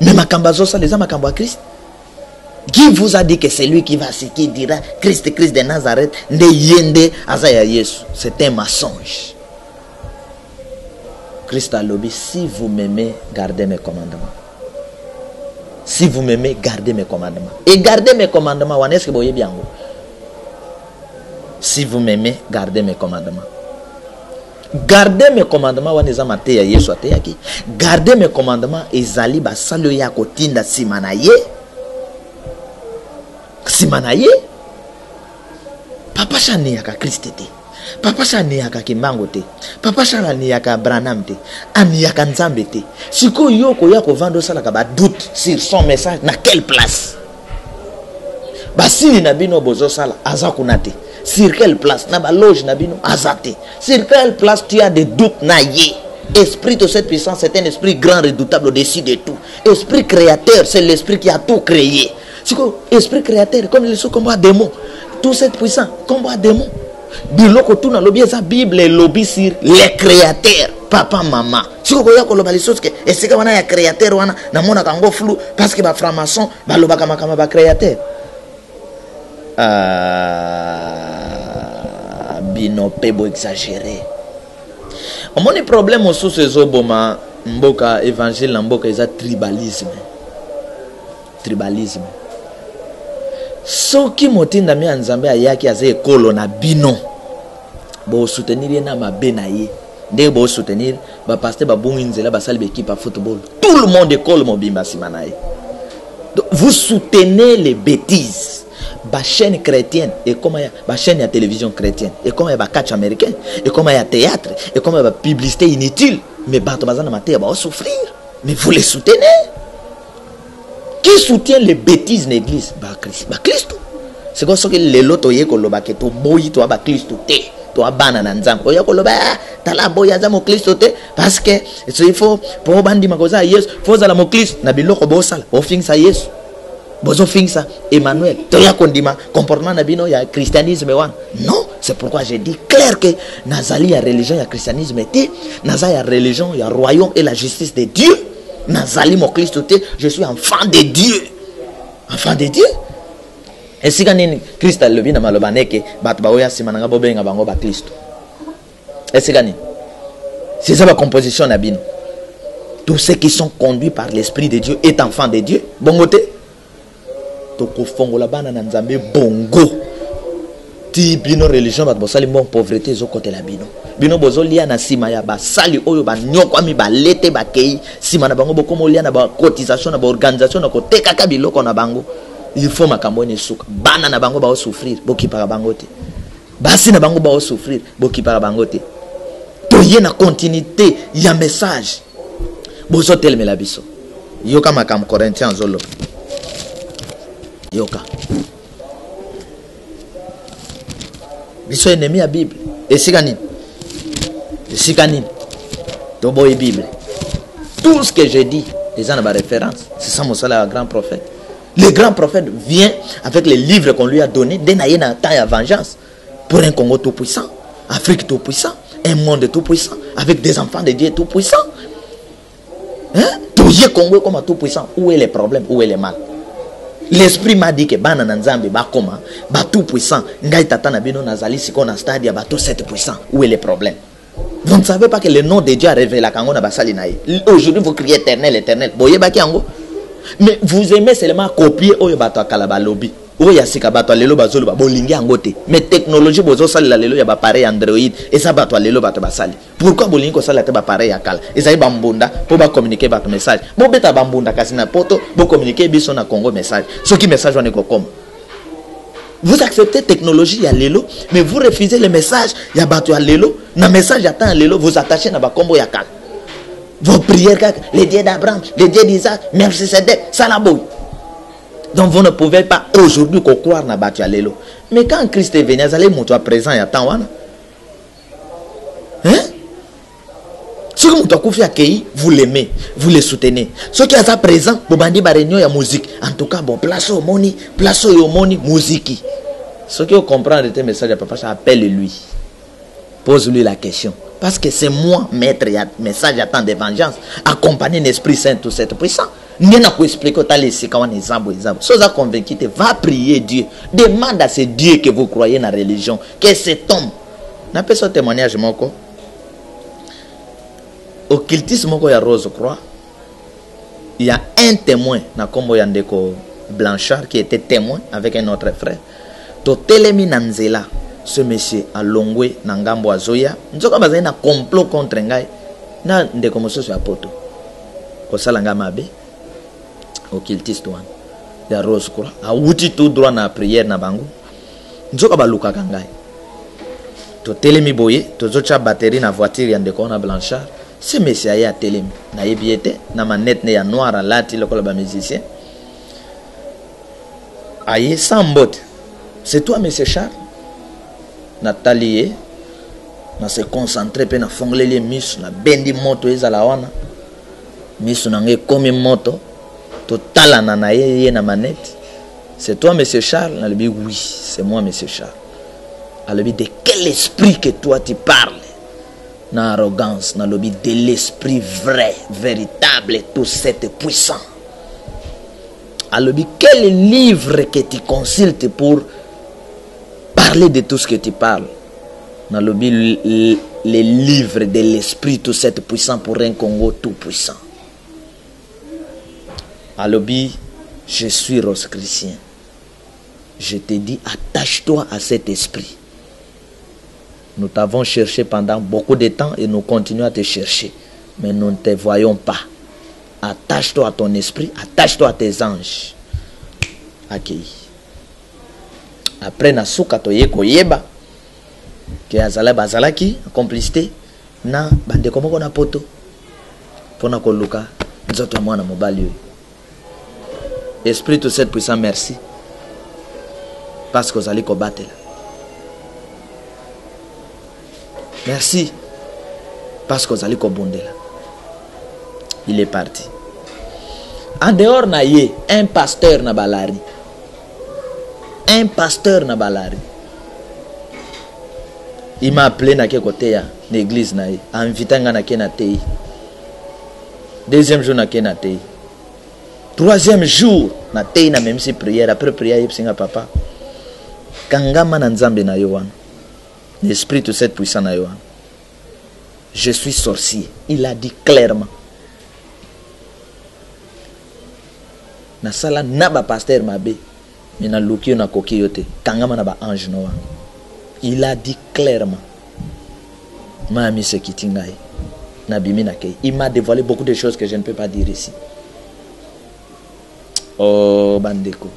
Mais makambazo ça les a makambo à Christ. Qui vous a dit que c'est lui qui va se qui dira Christ de Nazareth, ne yende azaya Yesu? C'est un mensonge. Christ a lobby, si vous m'aimez, gardez mes commandements. Si vous m'aimez, gardez mes commandements. Et gardez mes commandements, est-ce que vous voyez bien? Si vous m'aimez, gardez mes commandements. Gardez mes commandements, gardez mes commandements, ezali basalo ya kotinda simanaye. Simanaye. Papa chani yaka Christ te. Papa chani yaka Kimbango te. Papa chani yaka Branham te. Ani yaka Nzambe te. Siko yoko yako vando sala ka ba doute sur son message na quelle place. Basili na bino bozo sala azakunate. Sur quelle place? Na ba loge na bino azate. Sur quelle place tu as des doutes na ye? Esprit de cette puissance, c'est un esprit grand, redoutable au-dessus de tout. Esprit créateur, c'est l'esprit qui a tout créé. C'est quoi? Esprit créateur, comme les sous combat démon. Tout cette puissance, combat démon. Biloko tout na lobby sa Bible et lobby sur les créateurs, papa, maman. Si vous voyez que les choses que est-ce que wana ya créateur wana na mona kango flou parce que ba franc-maçon ba lobaka makama ba créateur. Bino pebo exagéré. Mon problème aussi c'est zoboma mboka évangile na mboka eza tribalisme. Tribalisme. Soki motinda mi Nzambe ayaki aze ekolo na bino. Bo soutenir na mabe na ye. Nde bo soutenir ba pasteur ba bongi nzela ba sali équipe à football. Tout le monde école mobimba simanaye. Vous soutenez les bêtises. Ba chaîne chrétienne et comment ya ba chaîne ya télévision chrétienne et comment ya ba catch américain et comment ya théâtre et comment ya ba publicité inutile mais bato bazana maté ba souffrir mais vous les soutenez. Qui soutient les bêtises de l'église? Ba Christ. C'est comme ça que les loto yeko loba ke to boyi to ba Christ te to abana na nzambe yeko loba tala boya za mo Christ te parce que il faut pour bandi makoza Yesu faut za la mo Christ na biloko bo sala o finsa Yesu. Bozo finsa Emmanuel toya kondima comportement na bino ya christianisme wan. Non, c'est pourquoi j'ai dit clair que nazali ya religion ya christianisme te nazali ya religion ya royaume et la justice de Dieu. Nazali mon Christ te, je suis enfant de Dieu. Enfant de Dieu. Et si quand Christ a levé na malobaneke bat baoya simananga bobenga bango ba Christ. Et si quand c'est ça la composition na bino. Tous ceux qui sont conduits par l'esprit de Dieu est enfant de Dieu. Bongote. Toko fongo la bana na Nzambe bongo. Ti bino religion bat bosali mon pauvreté zo côté la bino. Bino bozo lia na sima ya ba sali oyo ba nyoko mi ba lete ba kei sima na bango bokomo lia na ba cotisation na ba organisation na côté kaka biloko na bango. Il faut makambo ne suka. Bana na bango ba souffrir boki para bango te. Basi na bango ba souffrir boki para bango te. To ye na continuité ya message. Bozo telme la biso. Yoka makam Corinthiens zolo. Yoka. Biso ennemi à Bible. Et Sikani. Sikani. Toboy Bible. Tout ce que j'ai dit, les gens ont ma référence. C'est ça mon salaire, grand prophète. Le grand prophète vient avec les livres qu'on lui a donnés. Denaye na temps à vengeance. Pour un Congo tout puissant. Afrique tout puissant. Un monde tout puissant. Avec des enfants de Dieu tout puissants. Hein? Tout y Congo comme tout puissant. Où est le problème? Où est le mal? L'esprit m'a dit que bana nanzambe ba koma ba tout puissant ngai tata na bino nazali siko na stade ba tout 7 puissant. Où est le problème? Vous ne savez pas que le nom de Dieu a révélé la kango na basali naï. Aujourd'hui vous criez éternel éternel. Boye ba kiango. Mais vous aimez seulement copier oyo bato akala lobby. Oya sika bato lelo bazolo ba bolingi angote. Mais technologie bozo sali la lelo ya ba pareil Android et ça bato lelo bato basali. Pourquoi bolingi ko sala te ba pareil akala? Ezali bambunda pour ba communiquer bato message. Bo beta bambunda kasi na poto bo communiquer biso na Congo message. Ce qui message on est comme. Vous acceptez technologie ya lelo mais vous refusez le message ya bato ya lelo. Na message attend lelo vous attachez na ba kombo ya kala. Vos prières, les dieux d'Abraham, les dieux d'Isaac, merci c'est ça la boue. Donc vous ne pouvez pas aujourd'hui croire na batu alelo. Mais quand Christ est venu, vous allez montrer présent et attendre. Hein? Ceux qui ont fait accueillir, vous l'aimez, vous les soutenez. Ceux qui sont présents, vous bandez ba réunion ya musique. En tout cas, bon, place au money, musique. Ceux qui comprennent tes messages, papa, ça appelle-lui. Pose-lui la question. Parce que c'est moi, maître, il y a message attend de vengeance. Accompagner l'Esprit Saint, tout cette puissant. N'yena ko expliquer ta laisser quand on est zabo. Si vous êtes convaincu, va prier Dieu. Demande à ce Dieu que vous croyez dans la religion, que cet homme. N'a pas ce témoignage moko. Occultisme moko ya Rose Croix. Il y a un témoin na kombo ya ndeko Blanchard qui était témoin avec un autre frère. To telemi nanzela. Ce monsieur a longwe na ngambo azoya. Nzoka bazali na complot contre ngai. Na ndeko mosusu ya poto. Kosala nga mabe. Occultiste wana. Ya Rose Croix. A wuti tout droit na prière na bango. Nzoka baluka kangai. To telemi boye. To zocha batterie na voiture ya ndeko na Blanchard. Ce monsieur a telemi. Na yebiete. Na manette ne ya noir à lati lokola ba musicien. Aye sans botte. C'est toi, monsieur Charles? Nathalie, na se concentrer pe na fongle les miss na bendi moto ezala wana. Miss na nge komi moto. Totala na ye na manette. C'est toi, monsieur Charles? Na lebi oui, c'est moi, monsieur Charles. A lebi de quel esprit que toi tu parles? Na arrogance, na lebi de l'esprit vrai, véritable, tout cette puissant. A lebi quel livre que tu consultes pour parler de tout ce que tu parles? Dans le les livres de l'esprit, tout cet puissant pour un Congo tout puissant. À l'obi, je suis rosicrucien. Je te dis, attache-toi à cet esprit. Nous t'avons cherché pendant beaucoup de temps et nous continuons à te chercher. Mais nous ne te voyons pas. Attache-toi à ton esprit, attache-toi à tes anges. Accueilli. Après nasuka to yeko yeba ke azala bazalaki complicité na bande komoko na poto pona ko luka nzoto mwana mobali. Esprit tout cette puissant, merci parce que vous allez combattre. Merci parce que vous allez combattre. Il est parti. En dehors na ye un pasteur na balari. Un pasteur na balari. Il m'a appelé na côté ya l'église na ye. Invité nga na kena tei. Deuxième jour na kena tei. Troisième jour na tei na même si prière après prière yipsinga papa. Kangama na nzambe na yo wana. L'esprit tout cette puissant na yo wana. Je suis sorcier. Il a dit clairement. Na sala naba pasteur mabe. Il a dit clairement. Il m'a dévoilé beaucoup de choses que je ne peux pas dire ici. Oh, Bandeko.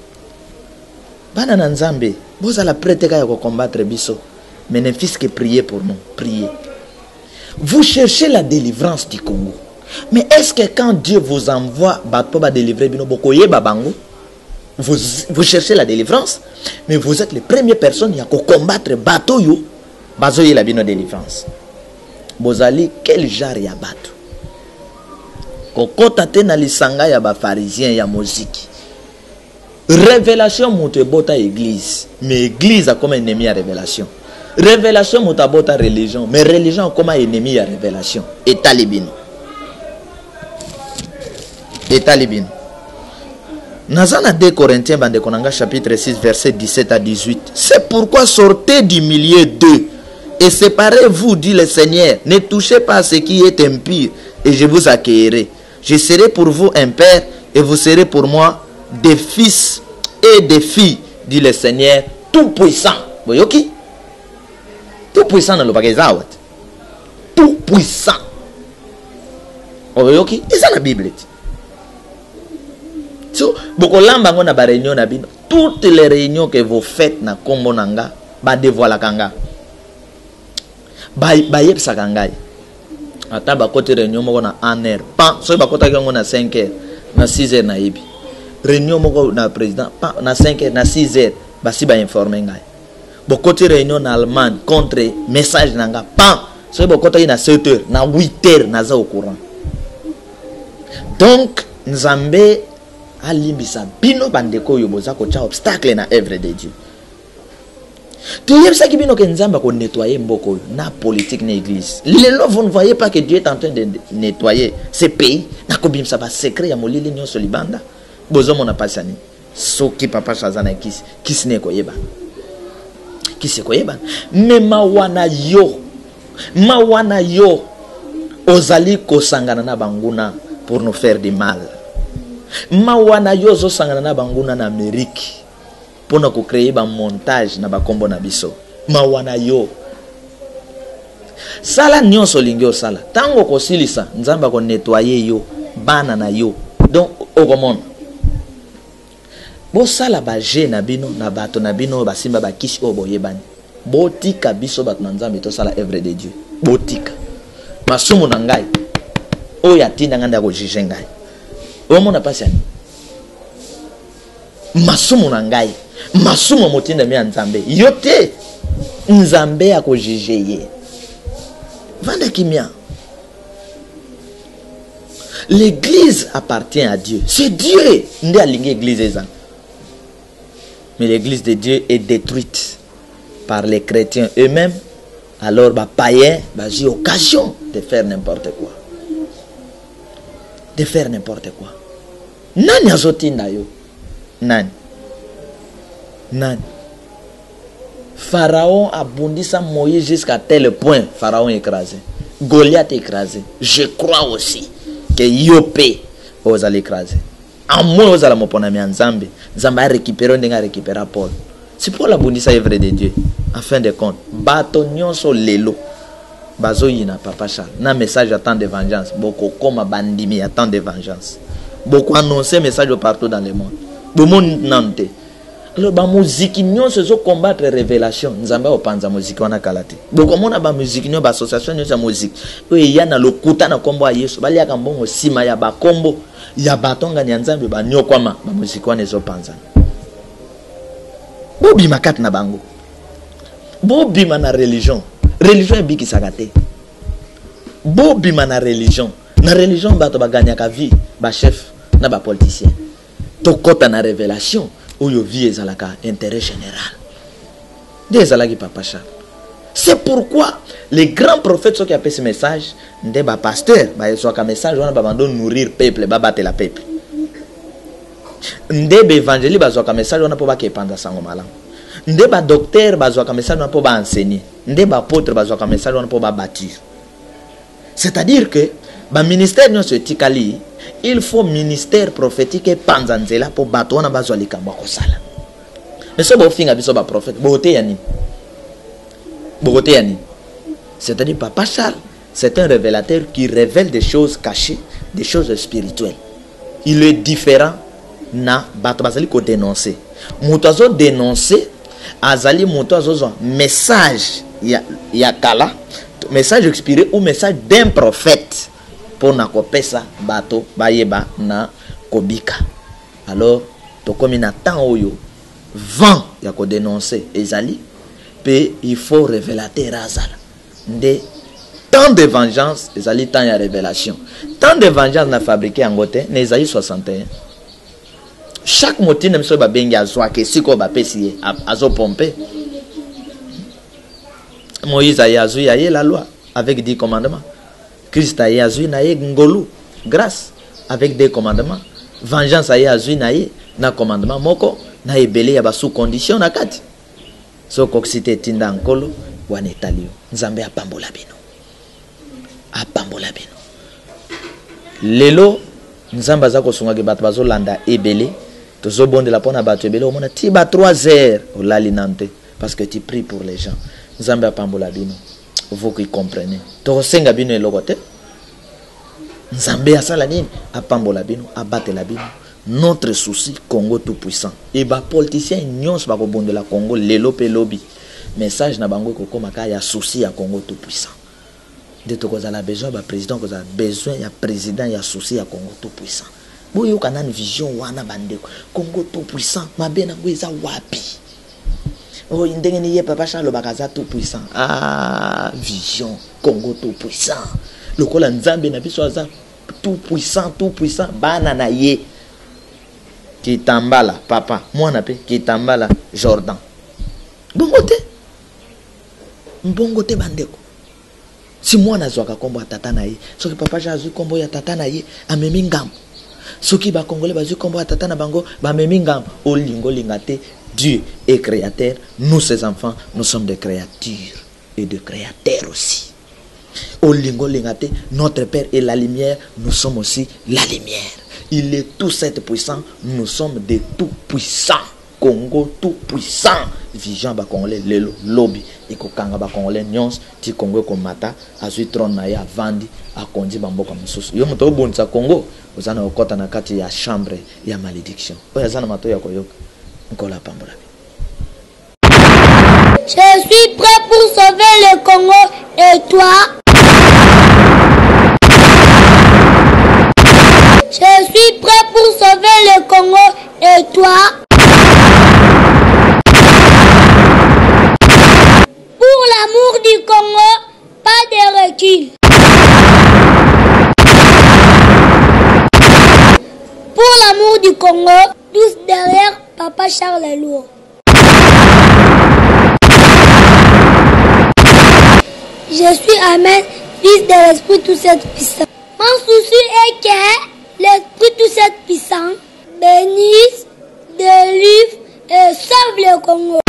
Banana Nzambe, vous allez prêter à combattre Bisso. Mais ne fils que prier pour nous. Priez. Vous cherchez la délivrance du Congo. Mais est-ce que quand Dieu vous envoie, Batpo délivrer Bino Bokoye Babango? Vous cherchez la délivrance, mais vous êtes les premières personnes qui ont combattre bateau yo, bazoye la bino délivrance. Bozali quel genre ya bateau? Kokota te na lisanga ya ba pharisien ya musique. Révélation monte bota église, mais église a comme ennemi à révélation. Révélation monte bota religion, mais religion a comme ennemi à révélation. Et talibino. Et talibino. Nazana 2 Corinthiens chapitre 6 verset 17 à 18. C'est pourquoi sortez du milieu d'eux et séparez-vous, dit le Seigneur. Ne touchez pas à ce qui est impur et je vous accueillerai. Je serai pour vous un père et vous serez pour moi des fils et des filles, dit le Seigneur tout puissant. Voyez tout puissant dans le bagazawat. Tout puissant. Voyez et ça la Bible. So, bokolamba ngona ba réunion na bino. Toutes les réunions que vous faites na kombo nanga, ba dévoila kanga. Ba yebsa kanga. Ata ba kote réunion moko na 1 heure. Pan, so ba kota kango na 5 heures, na 6 heures na yebi. Réunion moko na président, pan na 5 heures, na 6 heures, ba si ba informer ngai. Bo kote réunion na Allemagne contre message nanga. Pan, so ba kota na 7 heures, na 8 heures na za au courant. Donc, Nzambe alimbisa bino bandeko yo boza ko cha obstacle na œuvre de Dieu. Tu y ça qui vient que Nzamba qu'on nettoyer mboko na politique na église. Lelo vous ne voyez pas que Dieu est en train de nettoyer ce pays. Na kobim ça va secret ya molili nyo solibanda. Bozo mona pasani. Soki papa chazana kis ne koyeba. Kisi koyeba. Mais mawana yo ozali ko sangana na banguna pour nous faire du mal. Mawana yo zo sangana na banguna na Amérique. Pour nous créer un montage na bakombo na biso. Mawana yo. Sala nyonso lingio sala. Tango ko silisa nzamba ko nettoyer yo, bana na yo. Donc okomona. Bo sala ba je na bino na bato na bino ba simba ba kishi oboyebani. Botika biso bato na nzambe to sala œuvre de Dieu. Botika. Masumu na ngai. Oya tinda nganda ko jije ngai. Omona pasiani. Masumu na ngai. Masumu motinda mi nzambe yote nzambe ako jijeye vanda kimia. L'église appartient à Dieu, c'est Dieu ndi alingi église ezan, mais l'église de Dieu est détruite par les chrétiens eux-mêmes. Alors bah païens bah j'ai occasion de faire n'importe quoi, nani azotinda yo nani. Pharaon a bondi sa Moïse jusqu'à tel point. Pharaon est écrasé. Goliath est écrasé. Je crois aussi que Yopé vous allez écraser. En moi vous allez me prendre en Nzambe. Nzambe a récupéré, on a récupéré Paul. C'est pour la bondi sa œuvre de Dieu. En fin de compte, bâtonnions sur l'élo. Bazo yina papa Charles. Na message attend de vengeance. Beaucoup comme bandimi attend de vengeance. Beaucoup annoncer message partout dans le monde. Tout le monde nante. Alors ba musique nyo se zo combattre révélation nzamba opanza musique wana kalate boko mona ba musique nyo ba association nyo ya musique oye yana lokuta na kombo ya Yesu bali aka mbongo sima ya ba kombo ya batonga ni nzambe ba nyo kwama ba musique wana zo panza bobi makat na bango bobi mana religion ebiki sagate bobi mana religion bato ba gagna ka vie ba chef na ba politicien to kota na révélation oyo vie ezalaka intérêt général. Désolé papa Charles. C'est pourquoi les grands prophètes qui appellent ce message, des pasteurs, ils ont un message on va nourrir peuple, battre la peuple. Des évangélistes, ils ont un message on va pas pendant sango malam. Des docteurs, ils ont un message on va pas enseigner. Des apôtres, ils ont un message on va pas bâtir. C'est-à-dire que le ministère non se tikali, il faut ministère prophétique et panzanzela pour battre on a besoin de kamba kosala. Mais ce beau finga biso ba prophète boté yani. C'est-à-dire papa Charles, c'est un révélateur qui révèle des choses cachées, des choses spirituelles. Il est différent na bato bazali ko dénoncer. Mutazo dénoncer azali mutazo message ya kala, message expiré ou message d'un prophète. Pour na kopesa bato bayeba na kobika. Alors to comme na temps oyo vent ya ko dénoncer ezali pe il faut révélateur azala de temps de vengeance ezali temps ya révélation. Temps de vengeance na fabriqué en gote na ezali 61. Chaque motine mso ba bengi azwa ke siko ba pesi azo pomper. Moïse a yazu ya la loi avec 10 commandements. Christ a yazui na ye ngolu grâce avec des commandements. Vengeance a yazui na ye na commandement moko na ebele ya ba sous condition na kati. So koksite tinda nkolo wanetalio. Nzambe apambola bino. Lelo nzamba za kosunga ke bato bazo landa ebele tozo bonde la pona bato ebele omona ti ba 3 heures olali nante parce que tu pries pour les gens. Nzambe apambola bino. Vous qui comprenez. Tosenga bino elokote. Nzambe asala nini? Apambola bino, abate la bino. Notre souci Congo tout puissant. Et ba politicien nyons ba ko bondela Congo lelo pe lobby. Message na bango ko komaka ya souci ya Congo tout puissant. De to kozala besoin ba président kozala besoin ya président ya souci ya Congo tout puissant. Boyo kana vision wana bandeko. Congo tout puissant, mabena ngweza wapi? Oh, indengeni ye papa Charles bakaza tout puissant. Ah, vision Congo tout puissant. Le kola nzambe na biso aza tout puissant, bana na ye. Kitambala papa, moi na pe Kitambala Jordan. Bongote. mbongo te bandeko. Si moi nazwaka kombo ya tata na ye, soki papa Jean azwi kombo ya tata na ye, amemi ngambo. Soki ba Congolais bazwi kombo ya tata na bango, bamemi ngambo. Olingo lingate, Dieu est créateur, nous ses enfants, nous sommes des créatures et des créateurs aussi. Olingo lingate, notre Père est la lumière, nous sommes aussi la lumière. Il est tout cette puissant, nous sommes des tout puissants. Congo tout puissant. Vision ba Congolais lelo lobby et kokanga ba Congolais nyons ti Congo ko mata azui trône na ya vandi akondi bamboka mususu. Yo moto obonza Congo ozana okota na kati ya chambre ya malédiction. Oya zana mato ya koyoka. Nkola pambola. Je suis prêt pour sauver le Congo et toi? Je suis prêt pour sauver le Congo et toi? Pour l'amour du Congo, pas de recul. Pour l'amour du Congo, tous derrière Papa Charles Lourd. Je suis Amen, fils de l'Esprit tout cette puissant. Mon souci est que l'Esprit tout cette puissant bénisse, délivre et sauve le Congo.